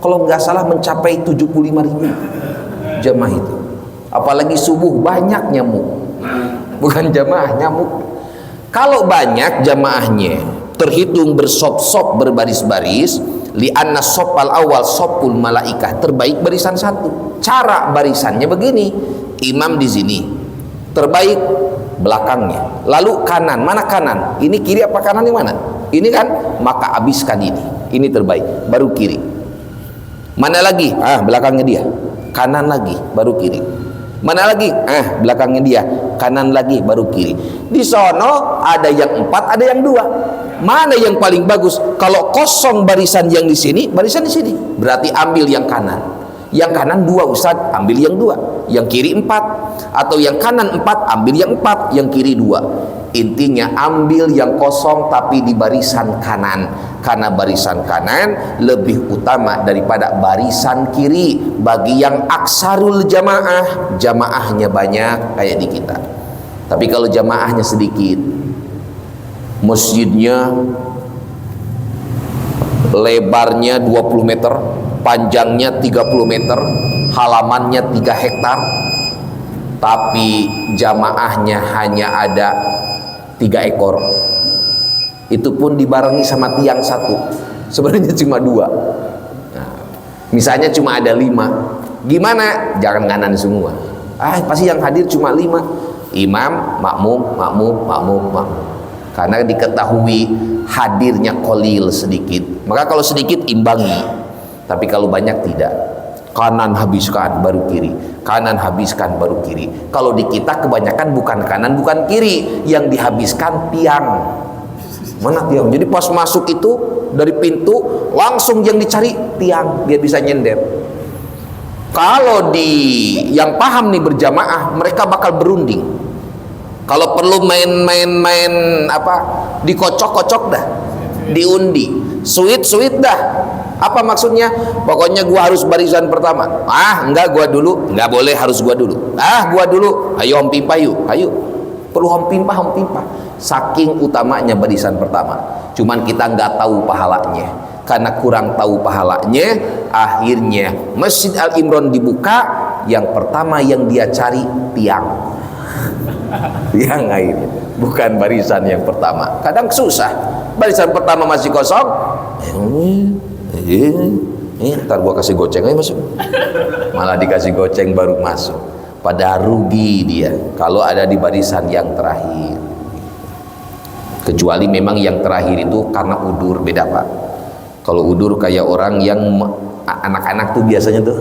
Kalau nggak salah mencapai 75.000 jamaah itu. Apalagi subuh banyak nyamuk, bukan jamaah, nyamuk. Kalau banyak jamaahnya, terhitung bersop-sop, berbaris-baris, li'anna sopal awal sopul malaikah, terbaik barisan 1. Cara barisannya begini, imam di sini, terbaik belakangnya, lalu kanan, mana kanan? Ini kiri apa kanan, yang mana? Ini kan, maka habiskan ini terbaik, baru kiri. Mana lagi? Belakangnya dia, kanan lagi, baru kiri. Mana lagi? Belakangnya dia, kanan lagi, baru kiri. Di sono ada yang 4, ada yang 2. Mana yang paling bagus? Kalau kosong barisan yang di sini, barisan di sini, berarti ambil yang kanan. Yang kanan 2 Ustaz, ambil yang 2. Yang kiri 4. Atau yang kanan 4, ambil yang 4. Yang kiri 2. Intinya ambil yang kosong tapi di barisan kanan, karena barisan kanan lebih utama daripada barisan kiri bagi yang aksarul jamaah, jamaahnya banyak kayak di kita. Tapi kalau jamaahnya sedikit, masjidnya lebarnya 20 meter, panjangnya 30 meter, halamannya 3 hektar, tapi jamaahnya hanya ada 3 ekor, itu pun dibarengi sama tiang 1, sebenarnya cuma 2. Misalnya cuma ada 5, gimana? Jangan kanan semua, pasti yang hadir cuma 5, imam, makmum, karena diketahui hadirnya qalil sedikit, maka kalau sedikit imbangi, tapi kalau banyak tidak. Kanan habiskan baru kiri, kanan habiskan baru kiri. Kalau di kita kebanyakan bukan kanan bukan kiri, yang dihabiskan tiang. Mana tiang? Jadi pas masuk itu dari pintu langsung yang dicari tiang, dia bisa nyender. Kalau yang paham nih berjamaah, mereka bakal berunding. Kalau perlu main apa, dikocok-kocok dah, diundi, sweet dah. Apa maksudnya? Pokoknya gua harus barisan pertama. Enggak, gua dulu. Enggak boleh, harus gua dulu. Gua dulu. Ayo Om Pimpah yuk. Ayo. Perlu Om Pimpah. Saking utamanya barisan pertama. Cuman kita nggak tahu pahalanya. Karena kurang tahu pahalanya, akhirnya Masjid Al-Imron dibuka, yang pertama yang dia cari tiang. Tiang akhirnya, bukan barisan yang pertama. Kadang susah, barisan pertama masih kosong, ntar gua kasih goceng aja masuk, malah dikasih goceng baru masuk. Pada rugi dia kalau ada di barisan yang terakhir. Kecuali memang yang terakhir itu karena udur, beda Pak. Kalau udur kayak orang yang anak-anak tuh biasanya tuh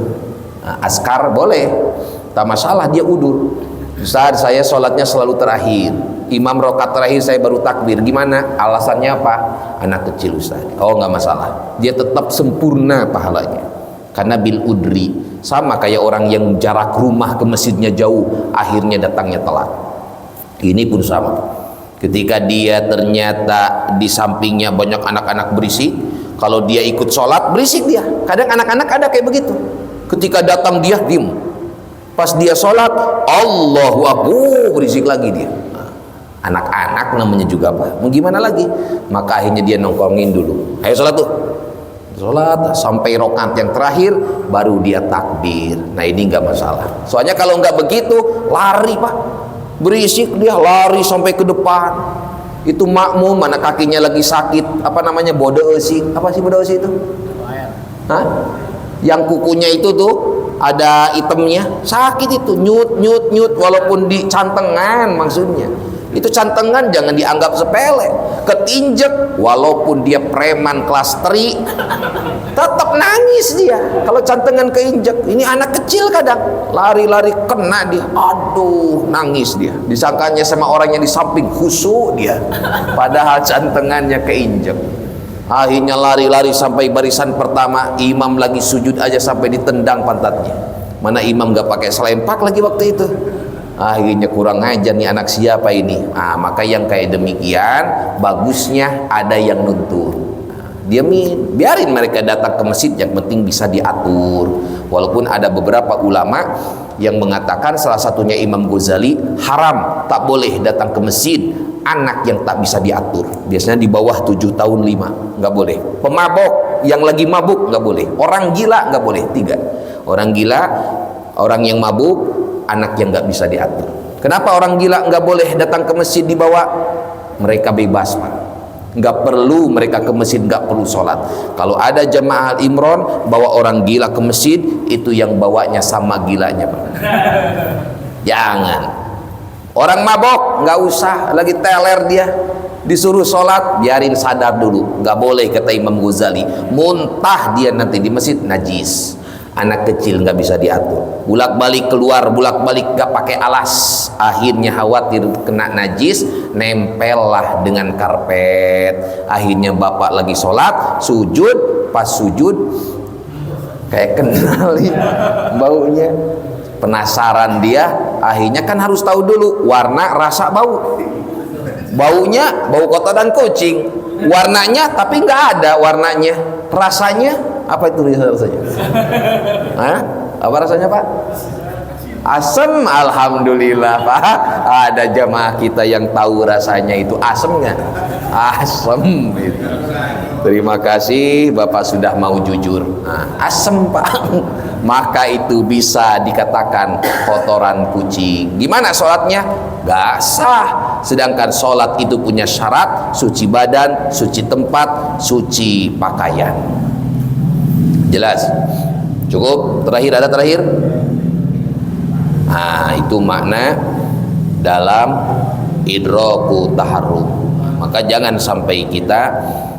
askar boleh, tak masalah dia udur. Ustaz, saya sholatnya selalu terakhir, imam rokat terakhir saya baru takbir, gimana? Alasannya apa? Anak kecil Ustaz. Oh nggak masalah, dia tetap sempurna pahalanya. Karena bil udri, sama kayak orang yang jarak rumah ke masjidnya jauh, akhirnya datangnya telat. Ini pun sama. Ketika dia ternyata di sampingnya banyak anak-anak berisik, kalau dia ikut sholat berisik dia. Kadang anak-anak ada kayak begitu. Ketika datang dia diem. Pas dia sholat, Allahu Akbar, berisik lagi dia. Anak-anak namanya juga apa? Mau gimana lagi? Maka akhirnya dia nongkrongin dulu. Ayo sholat tuh. Sholat sampai rokaat yang terakhir baru dia takbir. Nah ini nggak masalah. Soalnya kalau nggak begitu lari Pak. Berisik dia lari sampai ke depan. Itu makmum, mana kakinya lagi sakit, apa namanya, bodosi. Apa sih bodosi itu? Yang kukunya itu tuh ada itemnya, sakit itu, nyut walaupun di cantengan maksudnya. Itu cantengan jangan dianggap sepele. Ketinjek walaupun dia preman kelas 3 tetap nangis dia kalau cantengan keinjek. Ini anak kecil kadang lari-lari kena dia, aduh nangis dia. Disangkanya sama orang yang di samping khusyuk dia, padahal cantengannya keinjek. Akhirnya lari-lari sampai barisan pertama, imam lagi sujud aja sampai ditendang pantatnya. Mana imam gak pakai selempak lagi waktu itu. Akhirnya kurang ajar nih anak siapa ini. Maka yang kayak demikian bagusnya ada yang nuntut. Diamin, biarin mereka datang ke masjid, yang penting bisa diatur. Walaupun ada beberapa ulama yang mengatakan, salah satunya Imam Ghazali, haram, tak boleh datang ke masjid anak yang tak bisa diatur. Biasanya di bawah 7 tahun 5, nggak boleh. Pemabok, yang lagi mabuk nggak boleh. Orang gila nggak boleh. 3, orang gila, orang yang mabuk, anak yang nggak bisa diatur. Kenapa orang gila nggak boleh datang ke masjid dibawa? Mereka bebas Pak, nggak perlu mereka ke masjid, nggak perlu sholat. Kalau ada jamaah Al-Imron bawa orang gila ke masjid, itu yang bawanya sama gilanya Pak. Jangan. Orang mabok nggak usah, lagi teler dia, disuruh sholat biarin sadar dulu. Nggak boleh kata Imam Ghazali, muntah dia nanti di masjid najis. Anak kecil nggak bisa diatur, bulak-balik keluar, bulak-balik gak pakai alas, akhirnya khawatir kena najis, nempellah dengan karpet. Akhirnya bapak lagi sholat, sujud, pas sujud kayak kenal baunya, penasaran dia, akhirnya kan harus tahu dulu warna, rasa, bau. Baunya bau kotoran kucing, warnanya tapi nggak ada warnanya, rasanya apa itu rasanya? Apa rasanya Pak? Asam. Alhamdulillah Pak, ada jamaah kita yang tahu rasanya itu asam nggak? Asam itu. Terima kasih Bapak sudah mau jujur. Asam Pak, maka itu bisa dikatakan kotoran kucing. Gimana sholatnya? Gak sah. Sedangkan sholat itu punya syarat, suci badan, suci tempat, suci pakaian. Jelas? Cukup? Terakhir, ada terakhir? Itu makna dalam idraku taharrum. Maka jangan sampai kita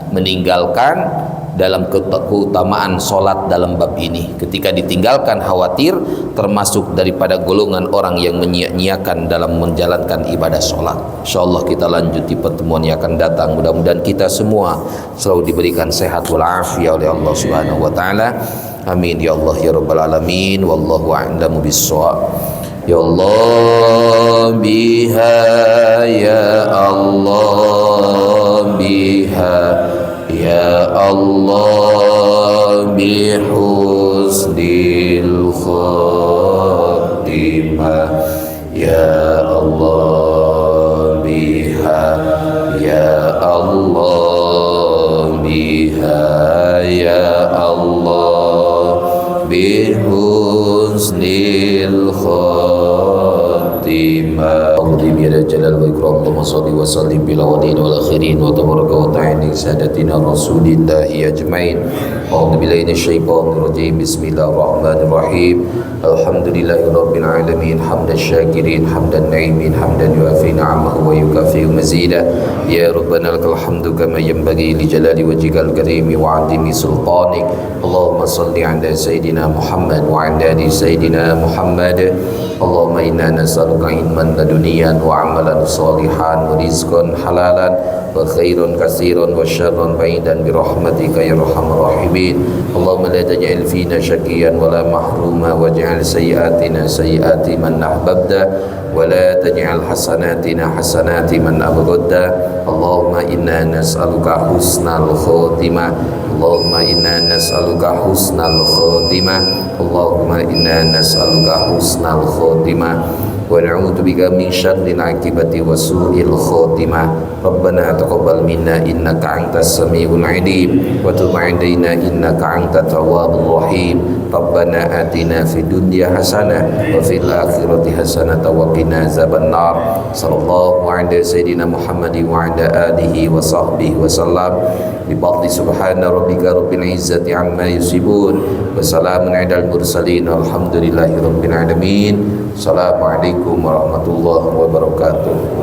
meninggalkan dalam keutamaan solat dalam bab ini. Ketika ditinggalkan khawatir, termasuk daripada golongan orang yang menyia-nyiakan dalam menjalankan ibadah solat. InsyaAllah kita lanjut di pertemuan yang akan datang. Mudah-mudahan kita semua selalu diberikan sehat walafiat oleh Allah Subhanahu wa taala. Amin ya Allah ya rabbal alamin. Wallahu a'lamu bis-shawab. Ya Allah biha ya Allah biha ya Allah bihusnil khatimah ya Allah biha ya Allah biha ya Allah bihusnil khatimah. Alhamdulillah ya jalal wa ikram. Allahumma shalli wa sallim bil awwalin wal akhirin wa tabaraka wa ta'ala sadatina rasulillahi ajmain. A'udzu billahi minasyaitonir rajim. Bismillahirrahmanirrahim. Alhamdulillahi rabbil alamin hamdan syakirin hamdan na'imin hamdan yuafi ni'amahu wa yukafi mazida. Ya rabbana lakal hamdu kama yanbaghi li jalali wajhikal karim wa 'azimi sultanik. Allahumma shalli 'ala sayidina Muhammad wa 'ala ali sayidina Muhammad. Allahumma inna nas'aluka ilman laduniyan wa 'amalan shalihan wa rizqan halalan wa khairan katsiran wa syarran ba'idan bi rahmatika ya arhamar rahimin. Allahumma la taj'al fina syaqiyan wa la mahruma waj'al sayyi'atina sayyi'ati man ahbabta wa la taj'al hasanatina hasanati man abghadta. Allahumma inna nas'aluka husnal khotimah. Allahumma inna nas'aluka husnal khotimah. Allahumma inna nas'aluka husnal khotimah wa na'udzu bika min syarril 'aqibati wa su'il khotimah. Rabbana taqabbal minna innaka antas samiul 'alim wa tub 'alaina innaka antat tawwabur rahim. Rabbana atina fid dunya hasanah wa fil akhirati hasanah wa qina azabannar. Sallallahu ala sayidina Muhammad wa ala alihi wa sahbihi wa sallam. Bi fadli subhana rabbika rabbil izzati amma yasifun wa salamun 'alal mursalin walhamdulillahi rabbil alamin. Assalamualaikum warahmatullahi wabarakatuh.